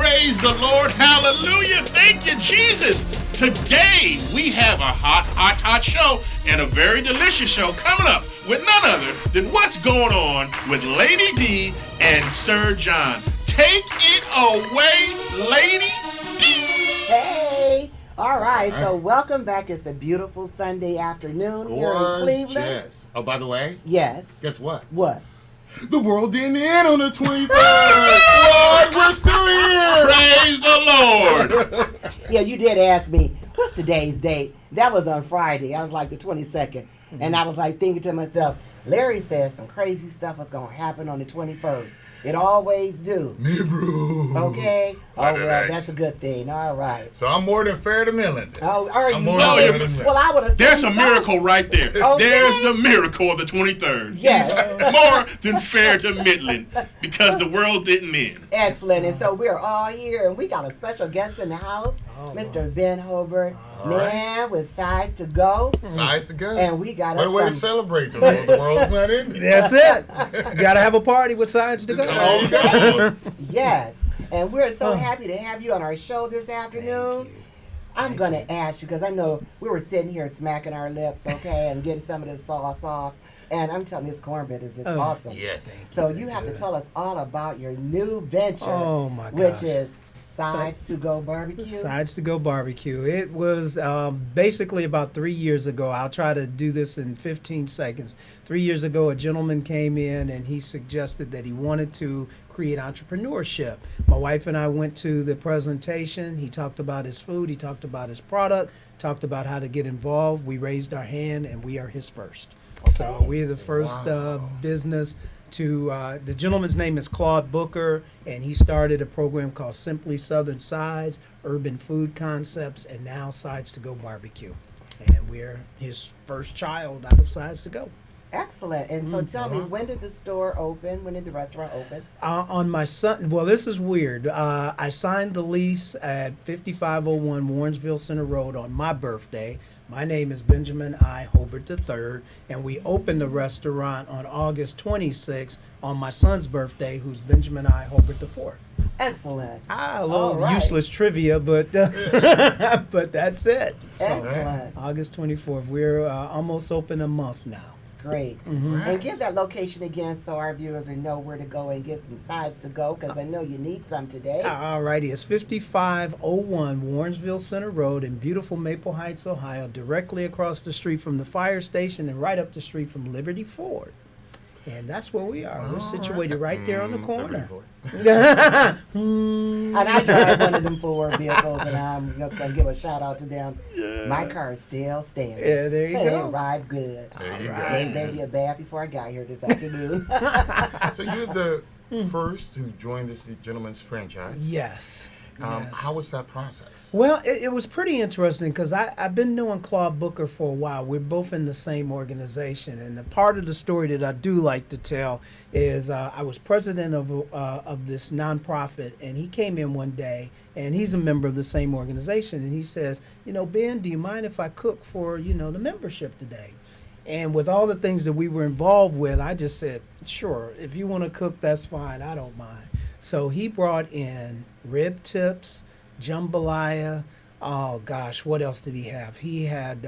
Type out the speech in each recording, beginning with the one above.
Praise the Lord. Hallelujah. Thank you, Jesus. Today, we have a hot show and a very delicious show coming up with none other than what's going on with Lady D and Sir John. Take it away, Lady D. Hey. All right, so welcome back. It's a beautiful Sunday afternoon here in Cleveland. Yes. Oh, by the way? Yes. Guess what? What? The world didn't end on the 23rd. Lord, we're still here. Praise the Lord. Yeah, you did ask me, what's today's date? That was on Friday. I was like the 22nd. And I was like thinking to myself, Larry says some crazy stuff is going to happen on the 21st. It always do. Me, bro. Okay? Oh, well, nice. that's a good thing. All right. So I'm more than fair to Midland. Oh, are you? I'm more No, than you- fair to Midland. Well, I would have There's a miracle right there. Okay. There's the miracle of the 23rd. Yes. More than fair to Midland because the world didn't end. Excellent. And so we're all here, and we got a special guest in the house, Mr. Ben Hobert, man with sides to go. Sides to go. And we got What a way to some. celebrate the world. The world's not ending. That's it. You gotta have a party with sides to go. There you go. Yes. And we're so happy to have you on our show this afternoon. I'm going to ask you, because I know we were sitting here smacking our lips, okay, and getting some of this sauce off. And I'm telling you, this cornbread is just awesome. Yes. So you have to tell us all about your new venture, Oh, my which gosh. is Sides to Go Barbecue. Sides to Go Barbecue. It was basically about 3 years ago. I'll try to do this in 15 seconds. 3 years ago, a gentleman came in and he suggested that he wanted to create entrepreneurship. My wife and I went to the presentation. He talked about his food. He talked about his product, talked about how to get involved. We raised our hand and we are his first. So we're the first business to, the gentleman's name is Claude Booker, and he started a program called Simply Southern Sides, Urban Food Concepts, and now Sides to Go Barbecue. And we're his first child out of Sides to Go. Excellent. And so tell me, when did the store open? When did the restaurant open? On my son, well, this is weird. I signed the lease at 5501 Warrensville Center Road on my birthday. My name is Benjamin I. Hobert III, and we opened the restaurant on August 26th on my son's birthday, who's Benjamin I. Hobert IV. Excellent. A little All right. useless trivia, but but that's it. So, Excellent. August 24th. We're almost open a month now. Great. And give that location again so our viewers will know where to go and get some sides to go, because I know you need some today. All righty, it's 5501 Warrensville Center Road in beautiful Maple Heights, Ohio, directly across the street from the fire station and right up the street from Liberty Ford. And that's where we are. We're situated right there on the corner. And I drive one of them Ford vehicles, and I'm just going to give a shout out to them. My car is still standing. Yeah, there you And go. it rides good. There you I gave baby a bath before I got here this afternoon. go. So you're the first who joined this gentleman's franchise. Yes. Yes. How was that process? Well, it was pretty interesting because I've been knowing Claude Booker for a while. We're both in the same organization. And the part of the story that I do like to tell is I was president of this nonprofit, and he came in one day, and he's a member of the same organization. And he says, Ben, do you mind if I cook for, the membership today? And with all the things that we were involved with, I just said, sure, if you want to cook, that's fine. I don't mind. So he brought in rib tips, jambalaya. Oh gosh, what else did he have? He had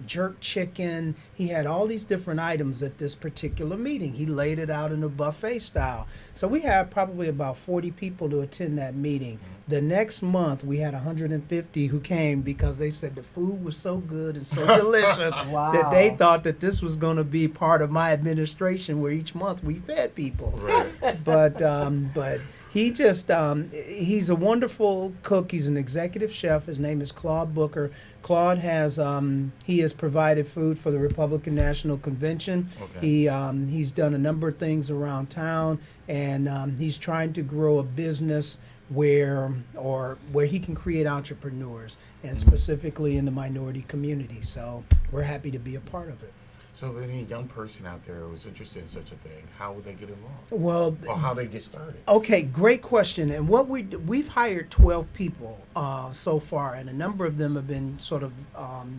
jerk chicken. He had all these different items at this particular meeting. He laid it out in a buffet style. So we had probably about 40 people to attend that meeting. The next month, we had 150 who came because they said the food was so good and so delicious Wow. that they thought that this was going to be part of my administration where each month we fed people. Right. But he just he's a wonderful cook. He's an executive chef. His name is Claude Booker. Claude has he has provided food for the Republican National Convention. Okay. He's done a number of things around town, and he's trying to grow a business where he can create entrepreneurs, and specifically in the minority community. So we're happy to be a part of it. So if any young person out there who's interested in such a thing, how would they get involved? Well, Or how they get started? okay, great question. And what we've hired 12 people so far, and a number of them have been sort of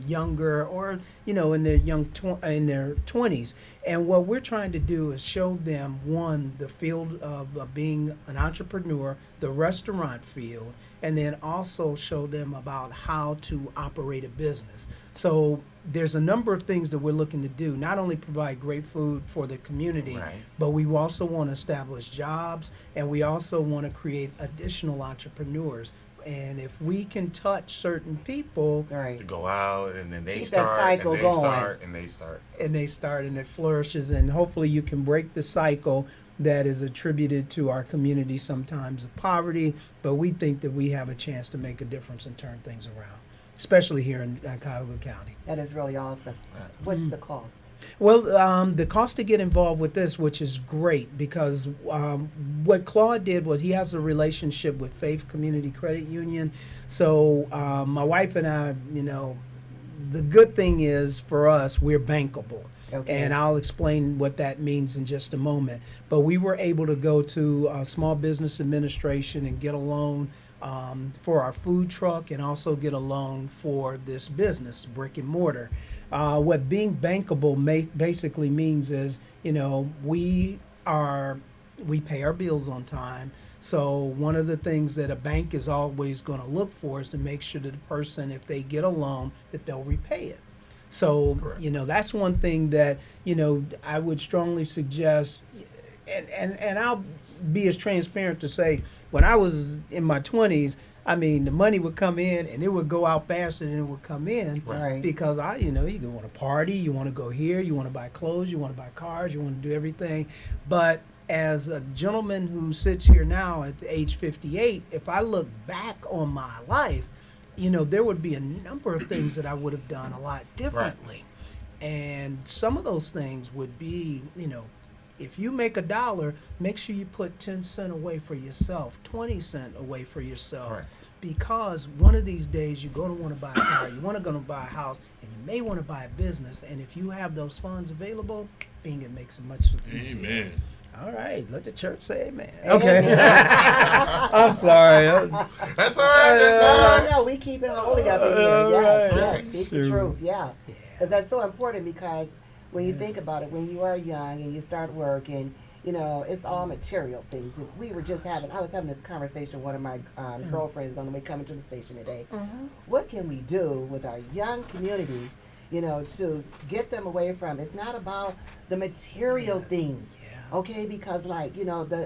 younger or in their in their 20s. And what we're trying to do is show them, one, the field of being an entrepreneur, the restaurant field, and then also show them about how to operate a business. So there's a number of things that we're looking to do, not only provide great food for the community, Right. but we also want to establish jobs, and we also want to create additional entrepreneurs. And if we can touch certain people, Right. To go out and then they Keep that start cycle and they going. start and they start. and they start and it flourishes, and hopefully you can break the cycle that is attributed to our community sometimes of poverty, but we think that we have a chance to make a difference and turn things around, especially here in Cuyahoga County. That is really awesome. What's the cost? Well, the cost to get involved with this, which is great, because what Claude did was he has a relationship with Faith Community Credit Union. So my wife and I, the good thing is for us, we're bankable. Okay. And I'll explain what that means in just a moment. But we were able to go to Small Business Administration and get a loan for our food truck, and also get a loan for this business, brick and mortar. What being bankable basically means is, we pay our bills on time. So one of the things that a bank is always going to look for is to make sure that the person, if they get a loan, that they'll repay it. So, Correct. that's one thing that, I would strongly suggest, and I'll be as transparent to say, when I was in my 20s, I mean, the money would come in and it would go out faster than it would come in. Right. Because you want to party, you want to go here, you want to buy clothes, you want to buy cars, you want to do everything. But as a gentleman who sits here now at the age 58, if I look back on my life, there would be a number of things that I would have done a lot differently. And some of those things would be, if you make $1, make sure you put 10 cents away for yourself, 20 cents away for yourself. Right. Because one of these days you're going to want to buy a car, you want to go to buy a house, and you may want to buy a business. And if you have those funds available, it makes it much easier. Amen. All right, let the church say amen. Amen. Okay. I'm sorry. That's all right. That's all right. No, we keep it holy up in here. All Yes, right. yes, speak the Sure. truth. Yeah, because that's so important. Because when you think about it, when you are young and you start working, it's all material things. And I was having this conversation with one of my girlfriends on the way coming to the station today. What can we do with our young community, to get them away from? It's not about the material things. Okay, because the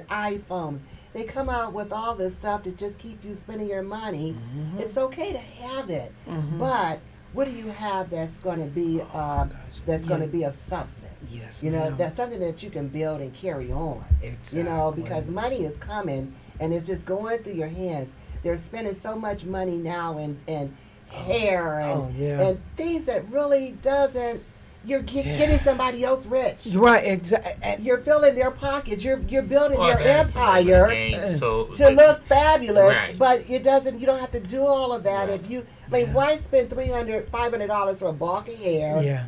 iPhones, they come out with all this stuff to just keep you spending your money. It's okay to have it, but what do you have that's going to be going to be of substance? Yes, that's something that you can build and carry on. Exactly. Because money is coming and it's just going through your hands. They're spending so much money now in hair and things that really doesn't. You're getting somebody else rich. Right, exactly. You're filling their pockets. You're building Well, your that's empire another game. So, to look fabulous, Right. but it doesn't. You don't have to do all of that. Right. If you why spend $300-$500 for a bulk of hair, Yeah.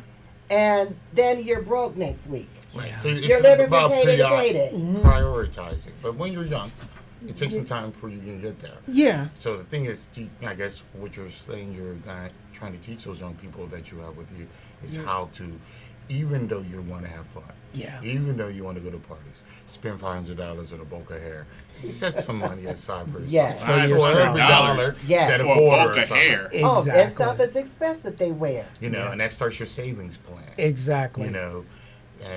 and then you're broke next week? right. Yeah. So it's You're living from about payday to payday. prioritizing. But when you're young, it takes some time before you can get there. Yeah. So the thing is, I guess what you're saying, you're trying to teach those young people that you have with you is how to, even though you want to have fun, even though you want to go to parties, spend $500 on a bulk of hair, set some money aside for yourself. Yes. For So yourself. every dollar, Yes. set a For a quarter bulk of aside. hair. Exactly. Oh, that stuff is expensive. They wear. And that starts your savings plan. Exactly. And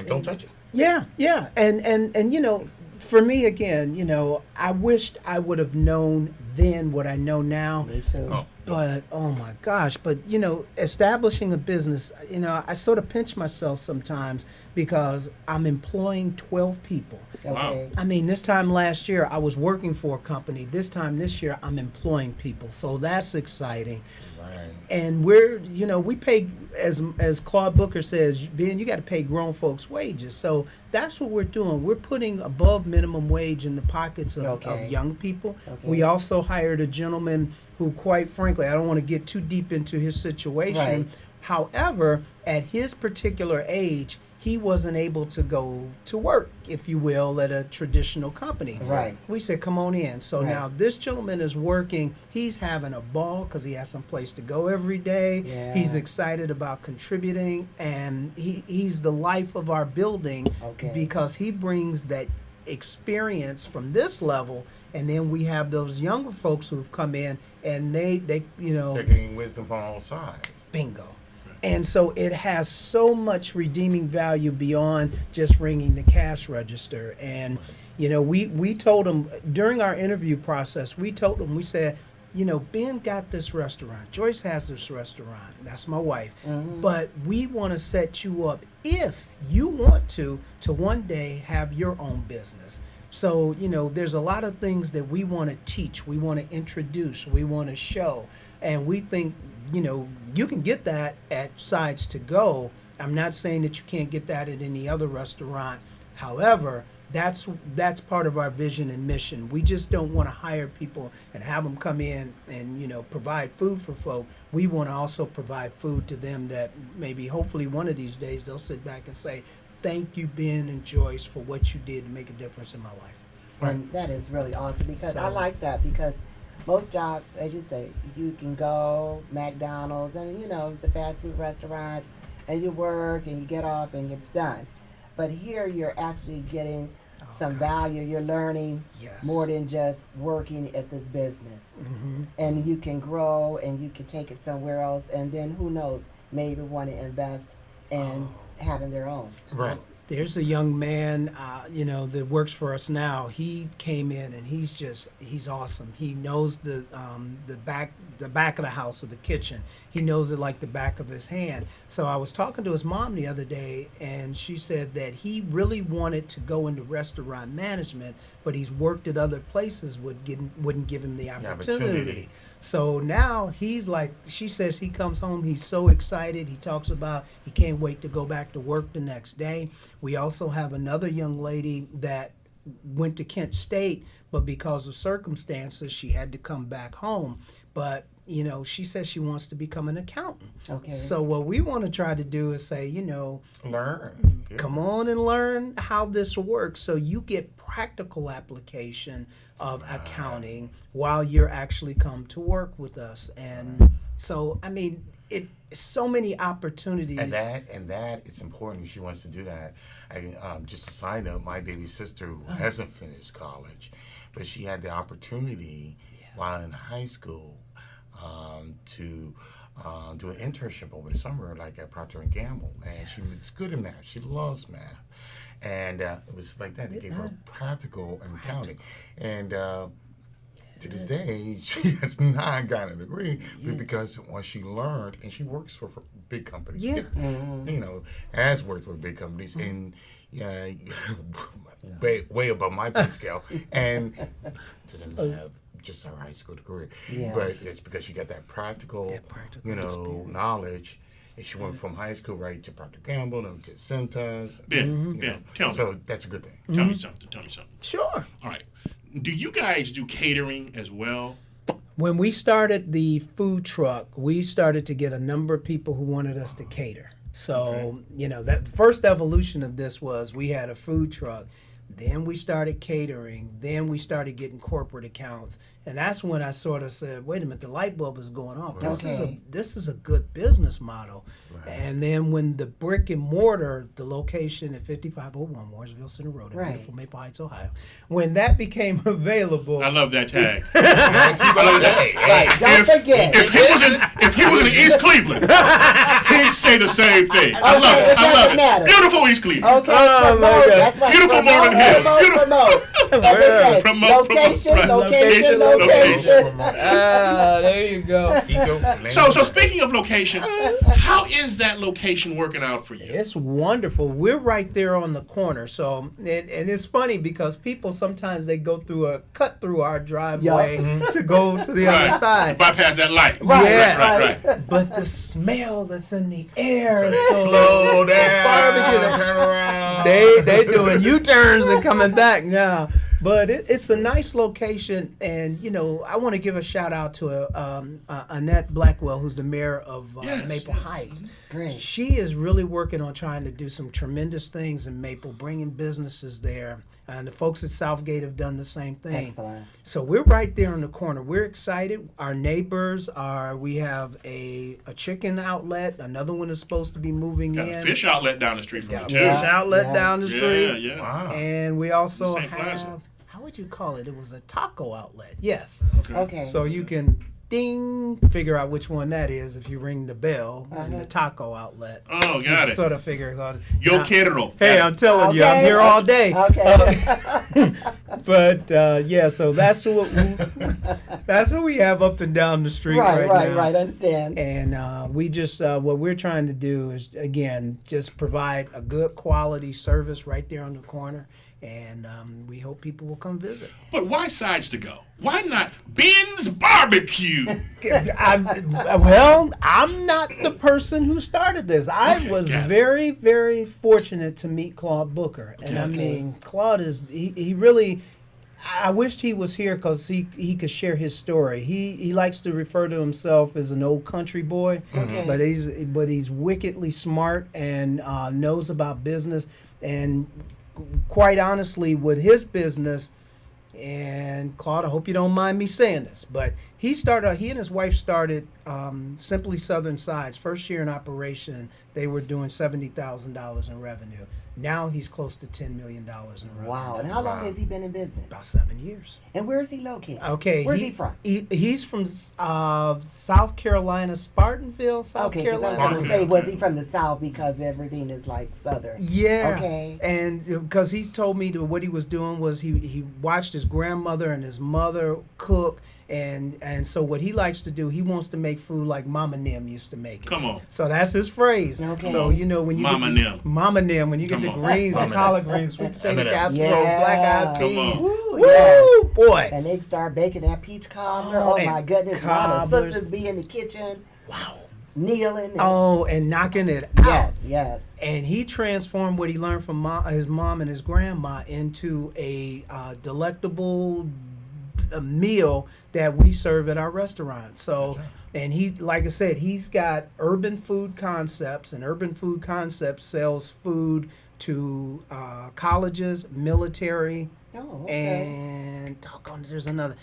don't touch it. Yeah, yeah. And for me again, I wished I would have known then what I know now. Me too. Oh. But oh my gosh, but establishing a business, I sort of pinch myself sometimes because I'm employing 12 people. Okay. I mean, this time last year I was working for a company. This time this year I'm employing people. So that's exciting. Right. And we pay, as Claude Booker says, Ben, you got to pay grown folks wages. So that's what we're doing. We're putting above minimum wage in the pockets of young people. Okay. We also hired a gentleman who, quite frankly, I don't want to get too deep into his situation. Right. However, at his particular age, he wasn't able to go to work, if you will, at a traditional company. Right. We said, come on in. So Right. now this gentleman is working. He's having a ball because he has some place to go every day. Yeah. He's excited about contributing, and he's the life of our building Okay. because he brings that experience from this level. And then we have those younger folks who've come in, and they you know, They're getting wisdom from all sides. bingo. And so it has so much redeeming value beyond just ringing the cash register. And, you know, we told them during our interview process, we said, you know, Ben got this restaurant. Joyce has this restaurant. That's my wife. Mm-hmm. But we want to set you up, if you want to one day have your own business. So, you know, there's a lot of things that we want to teach, we want to introduce, we want to show. And we think, you know, you can get that at Sides to Go. I'm not saying that you can't get that at any other restaurant. However, that's part of our vision and mission. We just don't want to hire people and have them come in and, you know, provide food for folk. We want to also provide food to them that maybe hopefully one of these days they'll sit back and say, thank you, Ben and Joyce, for what you did to make a difference in my life. And that is really awesome because I So- like that because most jobs, as you say, you can go McDonald's and, you know, the fast food restaurants, and you work and you get off and you're done. But here you're actually getting some value. You're learning Yes. more than just working at this business. Mm-hmm. And you can grow and you can take it somewhere else. And then who knows, maybe want to invest in having their own. Right. There's a young man, you know, that works for us now. He came in and he's awesome. He knows the back of the house or the kitchen. He knows it like the back of his hand. So I was talking to his mom the other day, and she said that he really wanted to go into restaurant management, but he's worked at other places wouldn't give him the opportunity. So now he's like, she says he comes home, he's so excited. He talks about he can't wait to go back to work the next day. We also have another young lady that went to Kent State, but because of circumstances, she had to come back home. But, you know, she says she wants to become an accountant. Okay. So what we want to try to do is say, you know, Learn. Yeah. come on and learn how this works so you get practical application of accounting while you're actually come to work with us. And so, I mean, so many opportunities. And that it's important. She wants to do that. Just a side note, my baby sister who hasn't finished college, but she had the opportunity while in high school to do an internship over the summer, like at Procter and Gamble, and she was good in math. She loves math, and it was like that. They gave her practical and accounting, and to this day, she has not gotten a degree because when she learned, and she works for big companies, Yeah. you know, has worked with big companies, and way above my pay scale, and doesn't have just her high school degree, but it's because she got that practical, you know, experience. knowledge. And she went from high school right to Procter Gamble, and to Cintas. Tell me. So that's a good thing. Tell me something. Sure. All right. Do you guys do catering as well? When we started the food truck, we started to get a number of people who wanted us to cater. So, you know, that first evolution of this was we had a food truck. Then we started catering. Then we started getting corporate accounts. And that's when I sort of said, wait a minute, the light bulb is going off. This is a good business model. Right. And then when the brick and mortar, the location at 5501 Mooresville Center Road in beautiful Maple Heights, Ohio, when that became available. I love that tag. Don't forget. If he was in East Cleveland, he'd say the same thing. I love it. I love it. Matter. Beautiful East Cleveland. Okay, promote. That's right. Beautiful Moreland Hill. Promote. Location. There you go. So speaking of location, how is that location working out for you? It's wonderful. We're right there on the corner. So, and it's funny because people sometimes they go cut through our driveway to go to the other side. Bypass that light. Right. But the smell that's in the air is so slow down. barbecue. Turn around. They doing U-turns and coming back now. But it's a nice location, and I want to give a shout out to Annette Blackwell, who's the mayor of Maple Heights. Great. She is really working on trying to do some tremendous things in Maple, bringing businesses there, and the folks at Southgate have done the same thing. Excellent. So we're right there on the corner. We're excited. Our neighbors we have a chicken outlet. Another one is supposed to be moving Got in. a fish outlet down the street from me, too. Fish outlet Yes. down the street. Yeah. Wow. And we also St. Plaza. have, how would you call it? It was a taco outlet. Yes. Okay. So you can ding, figure out which one that is if you ring the bell in the taco outlet. Oh, got it. Sort of figure it out. Yo Now, quiero. hey, I'm telling you, I'm here all day. Okay. But yeah, so that's what we have up and down the street right now. Right. Understand. And we just what we're trying to do is again just provide a good quality service right there on the corner, and we hope people will come visit. But why sides to go? Why not Ben's Barbecue? I'm not the person who started this. I was very, very fortunate to meet Claude Booker, and I mean, Claude is he really. I wished he was here because he could share his story. He likes to refer to himself as an old country boy, but he's wickedly smart and knows about business. And quite honestly, with his business, and Claude, I hope you don't mind me saying this, but he and his wife started Simply Southern Sides. First year in operation, they were doing $70,000 in revenue. Now he's close to $10 million in revenue. Wow. And how long has he been in business? About 7 years. And where is he located? Okay. Where's he from? He's from South Carolina, Spartanville, South Okay, because I was Carolina. going to say, was he from the South because everything is like Southern? Yeah. Okay. And because he told me that what he was doing was he watched his grandmother and his mother cook. And so what he likes to do, he wants to make food like Mama Nim used to make it. Come on. So that's his phrase. Okay. So when you Mama Nim. Mama Nim, when you get Come the on. greens, the Mama collard Nim. greens, sweet potato M&M. casserole, Yeah. black-eyed Come peas. on. Woo, Woo, yes. boy. And they start baking that peach cobbler. Oh, Oh, and my goodness. All the cobblers. sisters be in the kitchen. Wow. Kneeling. And, Oh, and knocking it out. Yes. And he transformed what he learned from his mom and his grandma into a delectable meal that we serve at our restaurant. So, and he, like I said, he's got Urban Food Concepts, and Urban Food Concepts sells food to colleges, military, Oh, okay. and doggone, there's another.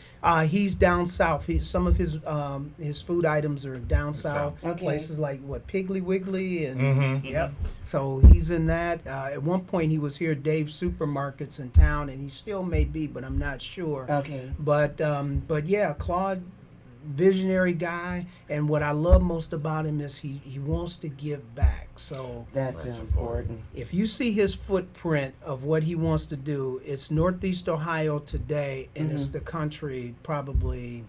He's down south. Some of his food items are down south. Okay. Places like Piggly Wiggly and Mm-hmm. yep. So he's in that. At one point he was here at Dave's Supermarkets in town, and he still may be, but I'm not sure. Okay. But yeah, Claude, visionary guy, and what I love most about him is he wants to give back. So That's important. if you see his footprint of what he wants to do, it's Northeast Ohio today, and it's the country probably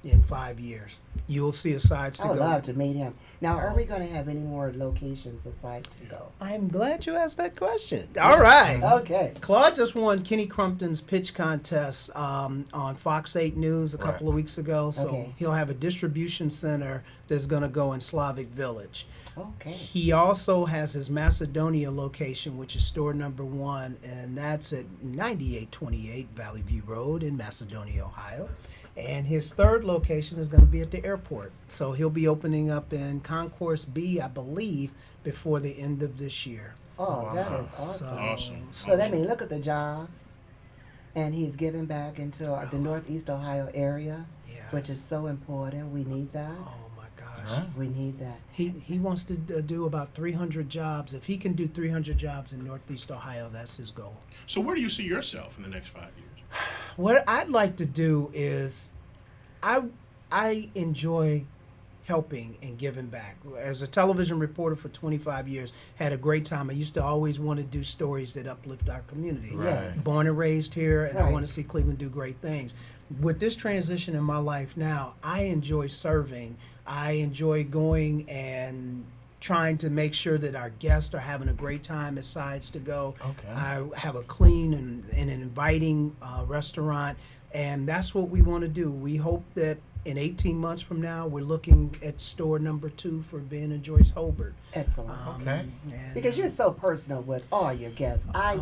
in 5 years. You'll see a sides to I go. would love to meet him. Now, are we going to have any more locations of sites to go? I'm glad you asked that question. All right. Okay. Claude just won Kenny Crumpton's pitch contest on Fox 8 News a couple of weeks ago. So Okay. he'll have a distribution center that's going to go in Slavic Village. Okay. He also has his Macedonia location, which is store number 1, and that's at 9828 Valley View Road in Macedonia, Ohio. And his third location is going to be at the airport. So he'll be opening up in Concourse B, I believe, before the end of this year. Oh, that is awesome. Awesome. So that means look at the jobs, and he's giving back into the Northeast Ohio area, Yes. which is so important. We need that. Oh my gosh. Huh? We need that. He wants to do about 300 jobs. If he can do 300 jobs in Northeast Ohio, that's his goal. So where do you see yourself in the next 5 years? What I'd like to do is, I enjoy helping and giving back. As a television reporter for 25 years, had a great time. I used to always want to do stories that uplift our community. Right. Yes. Born and raised here, and I Right. want to see Cleveland do great things. With this transition in my life now, I enjoy serving. I enjoy going and trying to make sure that our guests are having a great time at Sides to Go. Okay. I have a clean and an inviting restaurant, and that's what we want to do. We hope that in 18 months from now, we're looking at store number 2 for Ben and Joyce Hobert. Excellent. Okay. And, Because you're so personal with all your guests. I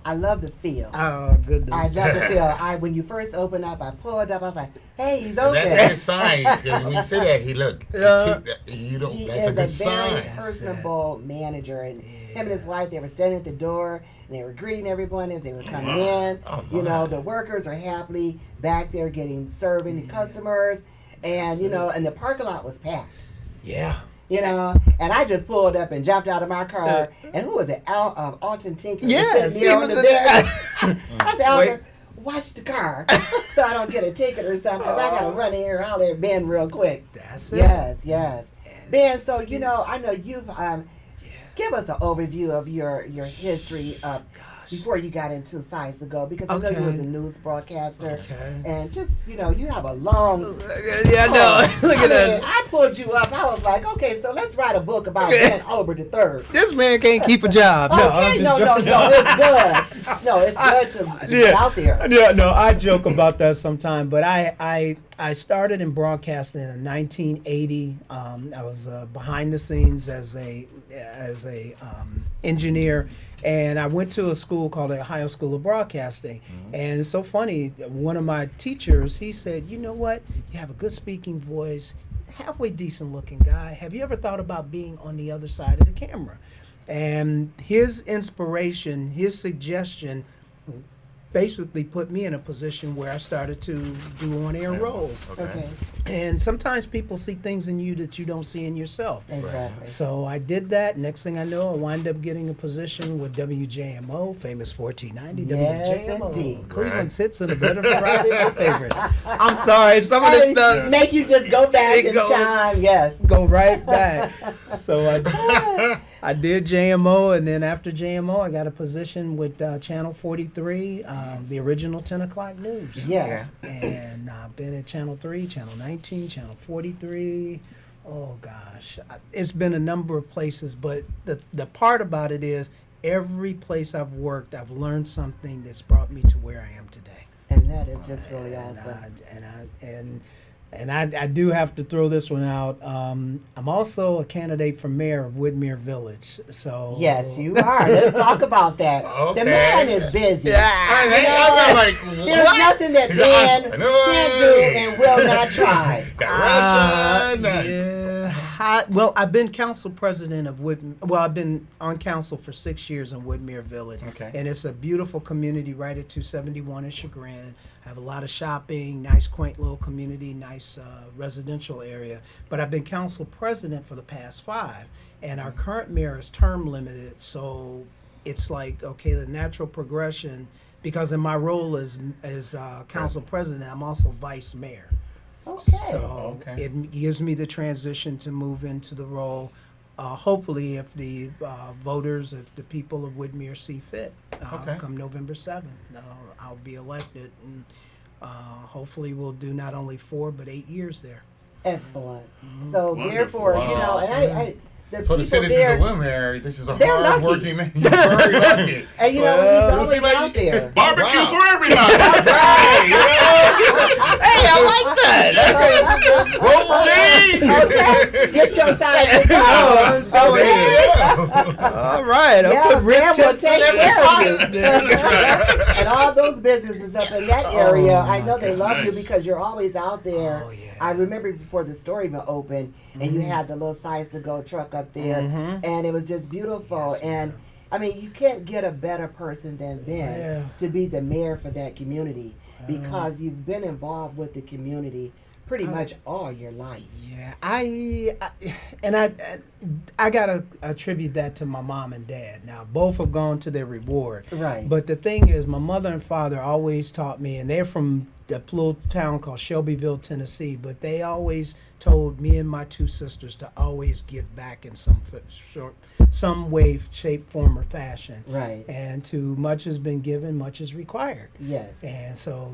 I love the feel. Oh, goodness. I love the feel. When you first opened up, I pulled up. I was like, "Hey, he's open." That's a good sign. When you say that, he He that's a good is a very sign. personable manager, and him and his wife, they were standing at the door and they were greeting everyone as they were coming in. You know, the workers are happily back there serving the customers, and and the parking lot was packed. Yeah. And I just pulled up and jumped out of my car. And who was it? Alton Tinker. Yes, was sitting there on the bed. I said, Alton, Wait. watch the car so I don't get a ticket or something, because I got to run in here and holler at Ben real quick. That's it. Yes. Ben, so, I know you've, give us an overview of your history before you got into Science to Go, because I know you was a news broadcaster. And just, you have a long... Yeah, no. Look at that. I pulled you up. I was like, okay, so let's write a book about Ben Hobert III. This man can't keep a job. Okay, no, it's good. No, it's good to get out there. Yeah, no, I joke about that sometime, but I started in broadcasting in 1980. I was behind the scenes as a engineer, and I went to a school called the Ohio School of Broadcasting. And it's so funny, one of my teachers, he said, "You know what? You have a good speaking voice, halfway decent looking guy. Have you ever thought about being on the other side of the camera?" And his inspiration, his suggestion basically put me in a position where I started to do on-air roles. Okay. And sometimes people see things in you that you don't see in yourself. Exactly. So I did that. Next thing I know, I wind up getting a position with WJMO, famous 1490 Yes, WJMO. indeed. Cleveland's hits and a better variety of favorites. I'm sorry, some of this stuff Make you just go back in Go- time. Yes. go right back. So I did JMO, and then after JMO, I got a position with Channel 43, the original 10 o'clock news. Yes. And I've been at Channel 3, Channel 19, Channel 43. Oh, gosh. It's been a number of places, but the part about it is every place I've worked, I've learned something that's brought me to where I am today. And that is just really awesome. And I do have to throw this one out. I'm also a candidate for mayor of Whitmere Village. So Yes, you are. Let's talk about that. Okay. The man is busy. I'm like, There's what? nothing that He's an Ben entrepreneur. can't do and will not try. Got restaurant. Well, I've been council president of I've been on council for 6 years in Whitmere Village. Okay. And it's a beautiful community right at 271 in Chagrin. I have a lot of shopping, nice quaint little community, nice residential area. But I've been council president for the past 5. And our current mayor is term limited. So it's like, okay, the natural progression, because in my role as council president, I'm also vice mayor. Okay. So it gives me the transition to move into the role. Hopefully, if the voters, if the people of Whitmere see fit, come November 7th, I'll be elected. And hopefully we'll do not only 4, but 8 years there. Excellent. So Wonderful. therefore, Wow. and the For the people citizens there, of Whitmere, this is a they're hard lucky. working man. You're very lucky. and he's Well, always seem like out there. Barbecue Wow. for everybody. Right, you know? Hey, I like that. Vote for me. Okay, get your side. All right, Yeah, I'll put man will tips in take every care of pocket. you. And all those businesses up in that area, I know they love you Nice. because you're always out there. Oh, yeah. I remember before the store even opened, and you had the little Science to Go truck up there, and it was just beautiful. Yes, and I mean, you can't get a better person than Ben Yeah. to be the mayor for that community, because you've been involved with the community pretty much all your life. Yeah, I gotta attribute that to my mom and dad. Now, both have gone to their reward. Right. But the thing is, my mother and father always taught me, and they're from a little town called Shelbyville, Tennessee, but they always told me and my 2 sisters to always give back in some way, shape, form, or fashion. Right. And to much has been given, much is required. Yes. And so,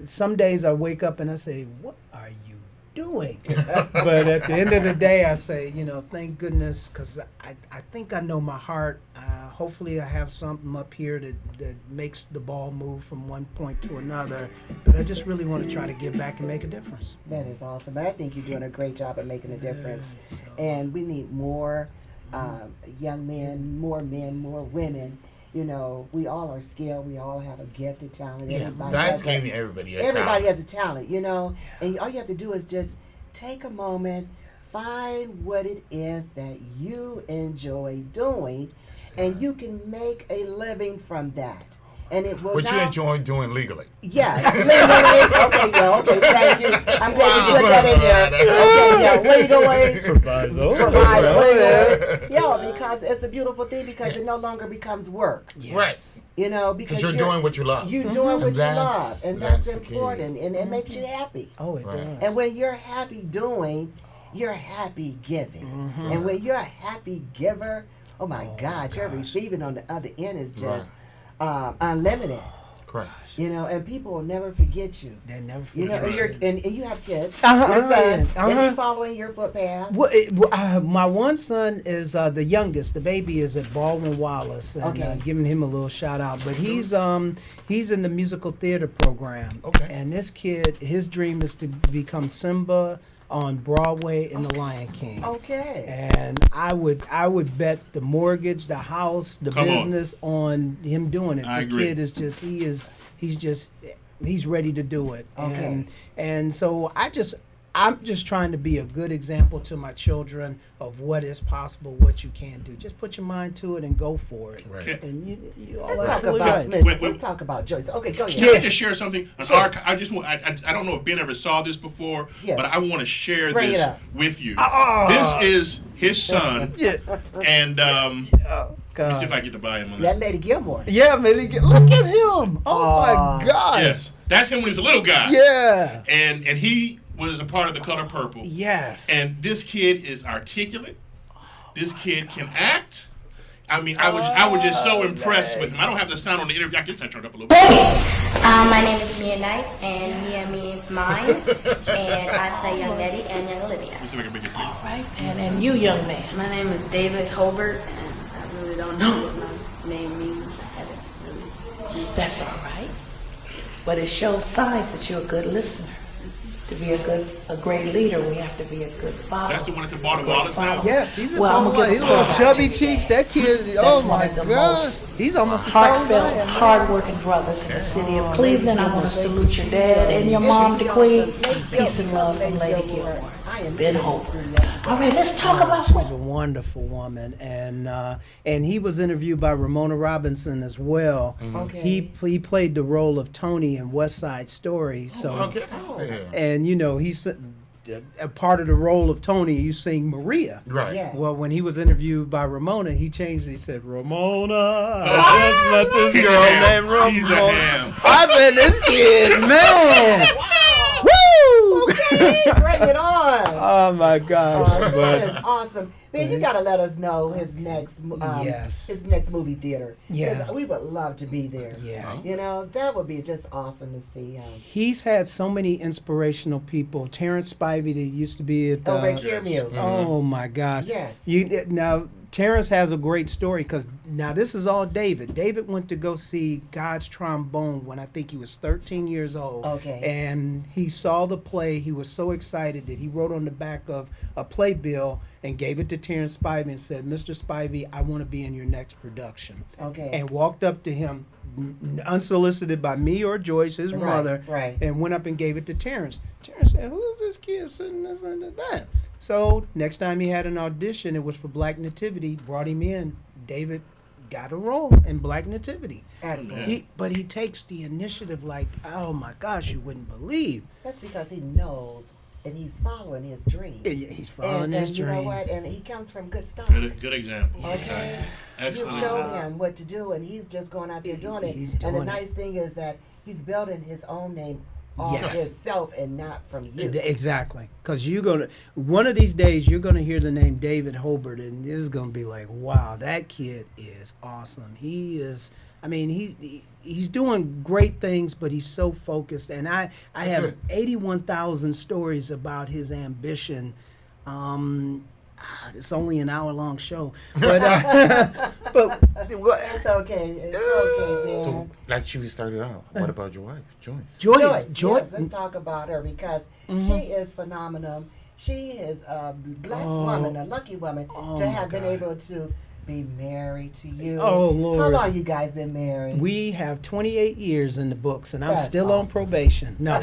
some days I wake up and I say, what are you doing? But at the end of the day, I say, thank goodness, because I think I know my heart. Hopefully I have something up here that makes the ball move from one point to another. But I just really want to try to give back and make a difference. That is awesome. But I think you're doing a great job at making a difference. And we need more young men, more women, you know, we all are skilled. We all have a gift, a talent. Everybody God's has giving everybody a everybody talent. has a talent, you know. And all you have to do is just take a moment, find what it is that you enjoy doing, and you can make a living from that. And it will What you not, enjoy doing legally. yes, legally. Okay, yeah, okay, thank you. I'm glad you put that in there. Okay, yeah, legally. Proviso. Legally. Yeah, because it's a beautiful thing because it no longer becomes work. Yes. Right. You know, because Because you're doing what you love. You're doing what And you love, that's- and that's that's the key. important, and it makes you happy. Oh, it Right. does. And when you're happy doing, you're happy giving. And when you're a happy giver, oh my God, your receiving on the other end is just unlimited. Correct. You know, and people will never forget you. They never You know, forget. and you have kids. Uh-huh, Your son, yeah, is he following your footpath? Well, my one son is the youngest. The baby is at Baldwin Wallace, and Okay. giving him a little shout out. But he's in the musical theater program. Okay. And this kid, his dream is to become Simba on Broadway in The Lion King. Okay. And I would bet the mortgage, the house, the Come on. business on him doing it. I The agree. kid is just he's ready to do it. Okay. And so I'm just trying to be a good example to my children of what is possible, what you can do. Just put your mind to it and go for it. Right. And you all Let's talk absolutely about right. let's talk about Joyce. Okay, go ahead. Can I just share something? I just want. I don't know if Ben ever saw this before, Yes. but I want to share Bring it this up. with you. Ah. This is his son, Yeah. and Oh, let me see if God. I get the volume on That that. Lady Gilmore. Yeah, man. Look at him. Oh my God. Yes, that's him when he was a little guy. Yeah. And he was a part of the Color Purple. Yes. And this kid is articulate. This kid can act. I mean, I was just so impressed with him. I don't have the sound on the interview. I can turn it up a little bit. My name is Mia Knight, and Mia means mine, and I play Young Betty and Young Olivia. Let me see if I can make it clear. Right, and you, young man. My name is David Hobert, and I really don't know what my name means. I haven't really That's all right. But it shows signs that you're a good listener. To be a great leader, we have to be a good father. That's the one at the bottom Wallace now. Yes, he's Well, I'm gonna he's give a little credit chubby to cheeks. That kid, oh one my of the God, most he's almost as tall as I Heartfelt, am. hard-working brothers in the city of Cleveland. I want to salute your dad and your mom, the Queen. Peace and love from Lady Gilmore. Ben Hope. All right, let's talk about She's what. a wonderful woman, and he was interviewed by Ramona Robinson as well. Okay. He played the role of Tony in West Side Story. So, Okay. Yeah. and you know he's a part of the role of Tony. You sing Maria. Right. Yes. Well, when he was interviewed by Ramona, he changed it. He said, Ramona, just let this He's a girl ham. named He's a Ramona. ham. I said, this kid, man. Woo! Okay, bring it on. Oh, my gosh. That is awesome. Man, you gotta let us know his next Yes. his next movie theater. Yeah. 'Cause we would love to be there. Yeah. You know, that would be just awesome to see him. He's had so many inspirational people. Terrence Spivey, that used to be at Over at Kirmute. Oh my God! Yes. Now Terrence has a great story because now this is all David. David went to go see God's Trombone when I think he was 13 years old. Okay. And he saw the play. He was so excited that he wrote on the back of a playbill and gave it to Terrence Spivey and said, "Mr. Spivey, I want to be in your next production." Okay. And walked up to him, unsolicited by me or Joyce, his Right, mother, right. and went up and gave it to Terrence. Terrence said, "Who's this kid sitting this and that?" So next time he had an audition, it was for Black Nativity. Brought him in. David got a role in Black Nativity. Excellent. But he takes the initiative like, oh my gosh, you wouldn't believe. That's because he knows and he's following his dream. Yeah, he's following and his you dream. know what? And he comes from good stock. Good example. Okay. You Excellent showed example. him what to do, and he's just going out there doing it. He's And doing the it. nice thing is that he's building his own name on Yes. himself and not from you. Exactly, because you're gonna one of these days you're gonna hear the name David Hobert, and it's gonna be like, wow, that kid is awesome. He is. I mean, he's doing great things, but he's so focused. And I have good. 81,000 stories about his ambition. It's only an hour-long show, but It's okay. It's okay, man. So, like you started out, what about your wife, Joyce? Joyce, Joyce, yes, let's talk about her because she is phenomenal. She is a blessed woman, a lucky woman, to have been able to be married to you. Oh, Lord. How long you guys been married? We have 28 years in the books, and I'm That's still on awesome. probation. No.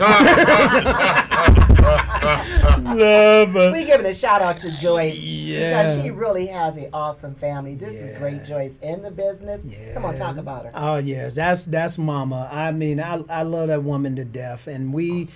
We giving a shout out to Joyce Yeah. because she really has an awesome family. This is great, Joyce, in the business. Yeah. Come on, talk about her. Oh yes, that's Mama. I mean, I love that woman to death, and we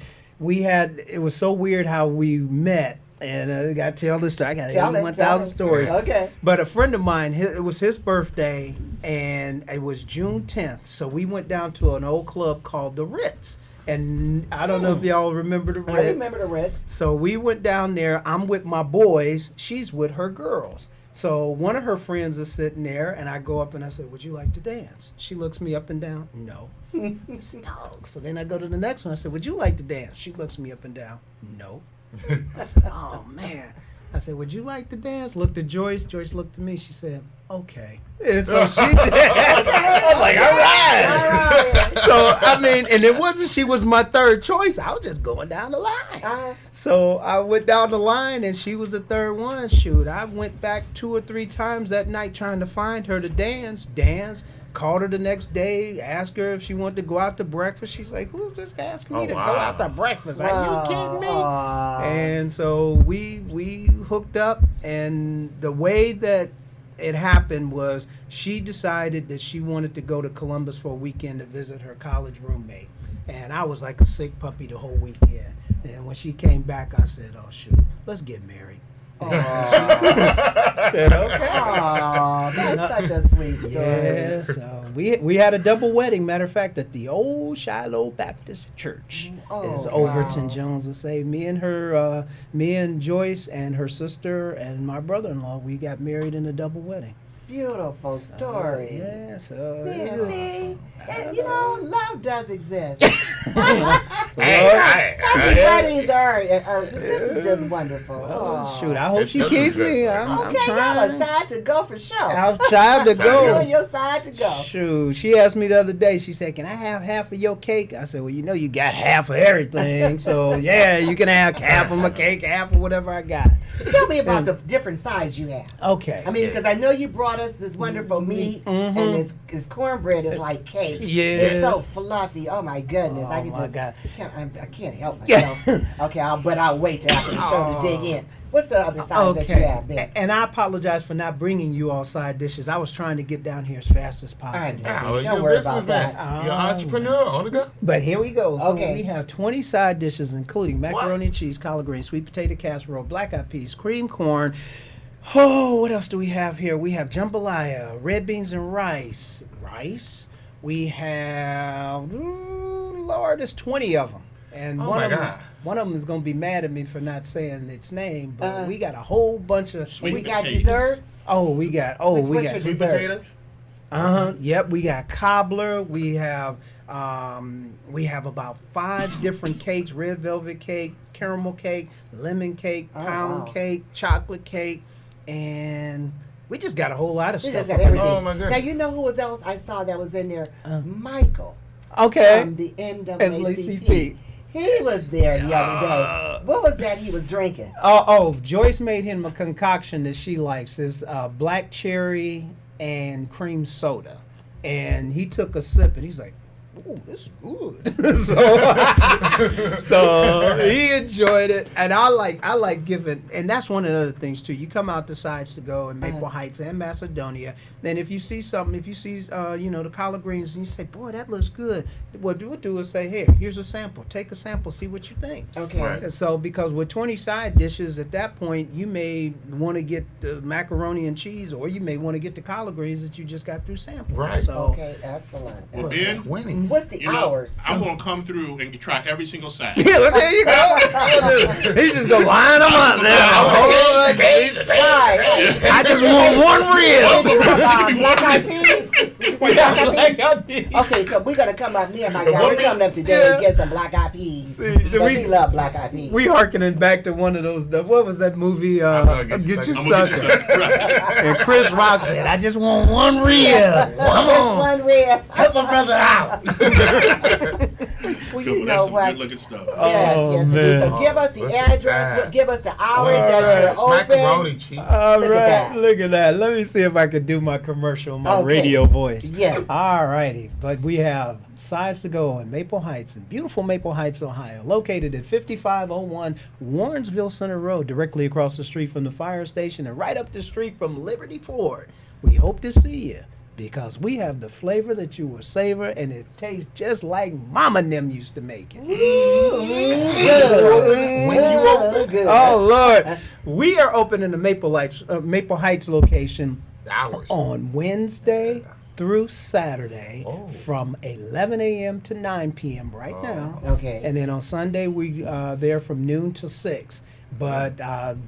had, it was so weird how we met. And I got to tell this story. I got Tell it, 81,000 stories. Okay. But a friend of mine, it was his birthday, and it was June 10th. So we went down to an old club called the Ritz. And I don't know if y'all remember the Ritz. I remember the Ritz. So we went down there. I'm with my boys. She's with her girls. So one of her friends is sitting there, and I go up and I said, "Would you like to dance?" She looks me up and down. No. I said, "No." So then I go to the next one. I said, "Would you like to dance?" She looks me up and down. No. I said, "Oh man." I said, "Would you like to dance?" Looked at Joyce. Joyce looked at me. She said, "Okay." And so she danced. I was like, "All right." So I mean, and it wasn't she was my third choice. I was just going down the line. So I went down the line, and she was the third one. Shoot, I went back 2 or 3 times that night trying to find her to dance. Called her the next day, asked her if she wanted to go out to breakfast. She's like, "Who's this asking me to go out to breakfast? Are you kidding me?" And so we hooked up, and the way that it happened was she decided that she wanted to go to Columbus for a weekend to visit her college roommate. And I was like a sick puppy the whole weekend. And when she came back, I said, "Oh, shoot, let's get married." Said, "Okay." Oh, that's such a sweet story. Yeah, so we had a double wedding. Matter of fact, at the old Shiloh Baptist Church, as Overton Jones would say. Me and Joyce and her sister and my brother-in-law, we got married in a double wedding. Beautiful story. Yeah, so Yeah, see, and you know, love does exist. Weddings are this is just wonderful. Oh, shoot, I hope she keeps me. I'm Okay, y'all trying. a side to go for sure. I'm trying to You go. and your side to go. Shoot, she asked me the other day. She said, "Can I have half of your cake?" I said, "Well, you know, you got half of everything, so yeah, you can have half of my cake, half of whatever I got." Tell me about the different sides you have. Okay. I mean, because I know you brought us this wonderful meat, and this cornbread is like cake. Yes. It's so fluffy. Oh my goodness! I Oh, can my just, God. I can't help myself. Okay, I'll wait till after the show to dig in. What's the other sides that you have, Ben? And I apologize for not bringing you all side dishes. I was trying to get down here as fast as I possible. understand. You're Don't a worry about businessman. that. You're an entrepreneur. On the go. But here we go. So Okay. we have 20 side dishes, including macaroni and cheese, collard greens, sweet potato casserole, black-eyed peas, cream corn. Oh, what else do we have here? We have jambalaya, red beans and rice. We have, Lord, there's 20 of them. And Oh one my of them, God. one of them is going to be mad at me for not saying its name, but we got a whole bunch of. Sweet We got potatoes. desserts. We got. What's we your got. Sweet desserts? potatoes. Yep, we got cobbler. We have about 5 different cakes: red velvet cake, caramel cake, lemon cake, pound wow. cake, chocolate cake, and we just got a whole lot of We stuff. just got up in everything. Oh, my goodness. Now you know who else I saw that was in there? Michael there. Okay. from the NAACP. NAACP. He was there the other day. What was that he was drinking? Joyce made him a concoction that she likes. It's black cherry and cream soda, and he took a sip and he's like, "Ooh, this is good." so he enjoyed it, and I like giving, and that's one of the other things too. You come out the sides to go in Maple Heights and Macedonia, then if you see something, the collard greens, and you say, "Boy, that looks good," what we'll do is say, here's a sample. Take a sample, see what you think. Okay. Right. And so, because with 20 side dishes, at that point, you may want to get the macaroni and cheese, or you may want to get the collard greens that you just got through sampling. Right. So, Okay, excellent. Well, excellent. Ben, 20. What's the you know, hours? I'm going to come through and try every single side. yeah, look, there you go. He's just gonna line them up now. Right. I just want one rib. Black eyed peas? Did you say black eyed peas? Okay, so we're gonna come up. Me and my guy, we're coming up today and get some black eyed peas. See, Because he love black eyed peas. We hearkening back to one of those. What was that movie? I'm gonna get you Get You sucker. I'm going to Sucker. get you right. And Chris Rock said, "I just want one rib. Come Just on, one rib. help my brother out." Well, Come you on, know that's some what? good looking stuff. Yes, Oh, yes. man. So give us the Look at address. that. Give us the hours All that right. you're open. Macaroni cheese. All Look at right, that. look at that. Let me see if I can do my commercial, my Okay. radio voice. Yes. All righty. But we have Size to Go in Maple Heights, in beautiful Maple Heights, Ohio, located at 5501 Warrensville Center Road, directly across the street from the fire station and right up the street from Liberty Ford. We hope to see you because we have the flavor that you will savor, and it tastes just like Mama and them used to make it. Good. When you open, Good. Oh Lord, we are opening the Maple Heights location hours. on Wednesday through Saturday Oh. from 11 a.m. to 9 p.m. right now. Okay. And then on Sunday we there from noon to 6. But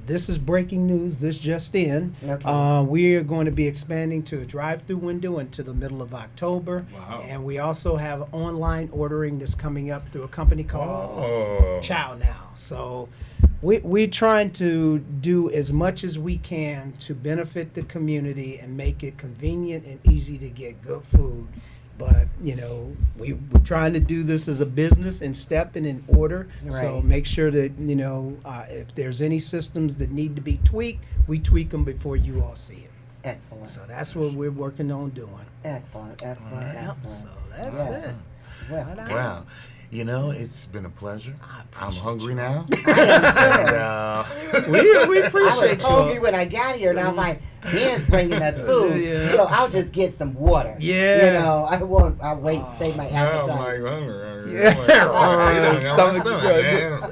this is breaking news. This just in. Okay. We are going to be expanding to a drive-through window until the middle of October. Wow. And we also have online ordering that's coming up through a company called Oh. Chow Now. So we're trying to do as much as we can to benefit the community and make it convenient and easy to get good food. But, you know, we're trying to do this as a business in step and in order. So Right. make sure that, you know, if there's any systems that need to be tweaked, we tweak them before you all see it. Excellent. So that's what we're working on doing. Excellent. Excellent. Yep, Excellent. so that's Yes. it. Well, Wow. You know, it's been a pleasure. I I'm appreciate hungry you. now. I And, We was appreciate hungry you. when I got here, and I was like, "Ben's bringing us food, Yeah. so I'll just get some water." Yeah. you know, I'll wait, save my now appetite. I'm like hungry. Yeah,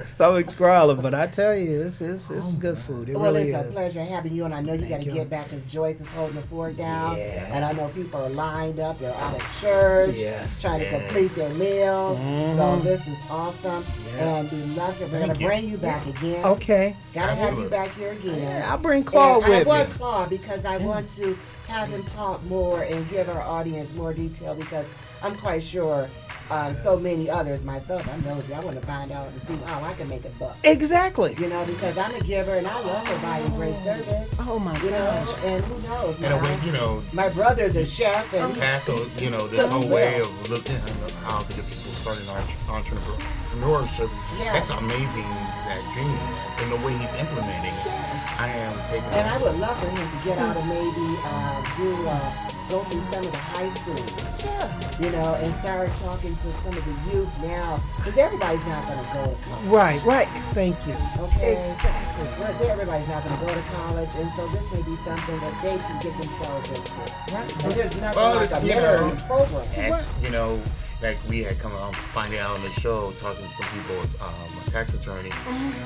stomach's growling, but I tell you, it's good food. It Well, really it's a is. pleasure having you, and I know you got Thank to you. get back because Joyce is holding the fort down, Yeah. and I know people are lined up. They're out of church, Yes. trying to Yeah. complete their meal. Mhm. So this is awesome, Yeah. and we love it. We're Thank gonna you. bring you back again. Okay. Gotta have you Absolutely. back here again. Yeah, I'll bring Claude And I with want me. Claude because I want to have him talk more and give our audience more detail because I'm quite sure so many others, myself, I'm nosy. I want to find out and see how I can make a buck. Exactly. You know, because I'm a giver and I love providing great service. Oh my You know, gosh. and who knows? In a way, you know, My brother's a chef and tackle, you know, this whole way of looking at how to get people started entrepreneurship. Yeah. That's amazing, that dream he has, and the way he's implementing it. I am taking and I would love for him to get out and maybe go through some of the high schools. You know, and start talking to some of the youth now, because everybody's not going to go to college. Right. Thank you. Okay. Exactly. Well, everybody's not going to go to college, and so this may be something that they can get themselves into. Right. And there's nothing Well, like it's, a you mentoring know, program. as you know, like we had come out finding out on the show, talking to some people, a tax attorney.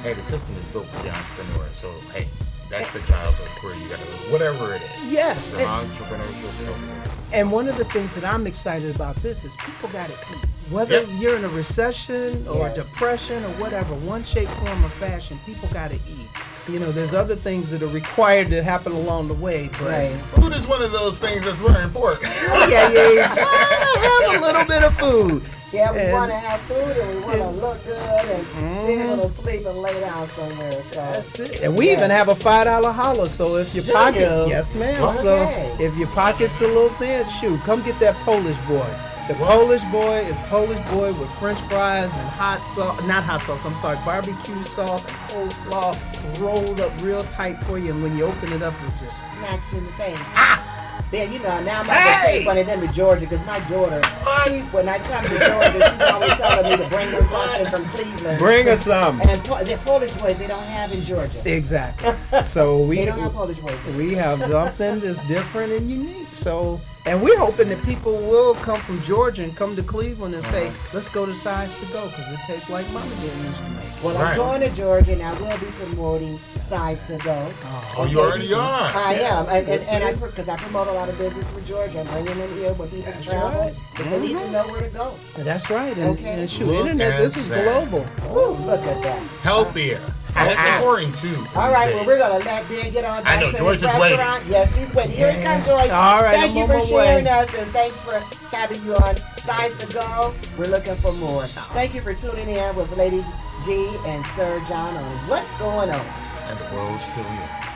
Hey, the system is built for the entrepreneur. So hey, that's the child of where you got to whatever it is. Yes. It's an entrepreneurial program. And one of the things that I'm excited about this is people got to eat. Whether Yep. you're in a recession or Yes. depression or whatever, one shape, form, or fashion, people got to eat. You know, there's other things that are required to happen along the way, but Right. Food is one of those things that's very important. yeah. Have a little bit of food. Yeah, we And- want to have food and we want to look good and be able to sleep and lay down somewhere. So That's it. And we even have a $5 holler. So if your Do pocket, you? yes, ma'am. Okay. So if your pocket's a little thin, shoot, come get that Polish boy. The Polish boy is Polish boy with French fries and hot sauce, not hot sauce. I'm sorry, barbecue sauce and coleslaw rolled up real tight for you. And when you open it up, it's just smacks you in the face. Then you know now I'm not gonna take one of them to Georgia because my daughter, when I come to Georgia, she's always telling me to bring her something from Cleveland. bring us some. And the Polish boys they don't have in Georgia. Exactly. So They don't have Polish boys. we have something that's different and unique. So, and we're hoping that people will come from Georgia and come to Cleveland and say, let's go to Size to Go because it tastes like Mama did used to make. Well, Right. I'm going to Georgia and I will be promoting Size to Go. Oh, you already are. I am, and because I promote a lot of business for Georgia. I'm bringing them here when people travel right. because they need to know where to go. That's right. And, Okay. and shoot, Look internet, at this is that. global. Woo, look at that. Healthier. That's important too. All right, these well, days. we're going to let Ben get on back I know, to Joyce his is waiting. restaurant. Yes, she's waiting. Here it comes, Joyce. All right, Thank I'm you on for my sharing way. us, and thanks for having you on Size to Go. We're looking for more. Thank you for tuning in with Lady D and Sir John on What's Going On. And the world's still here.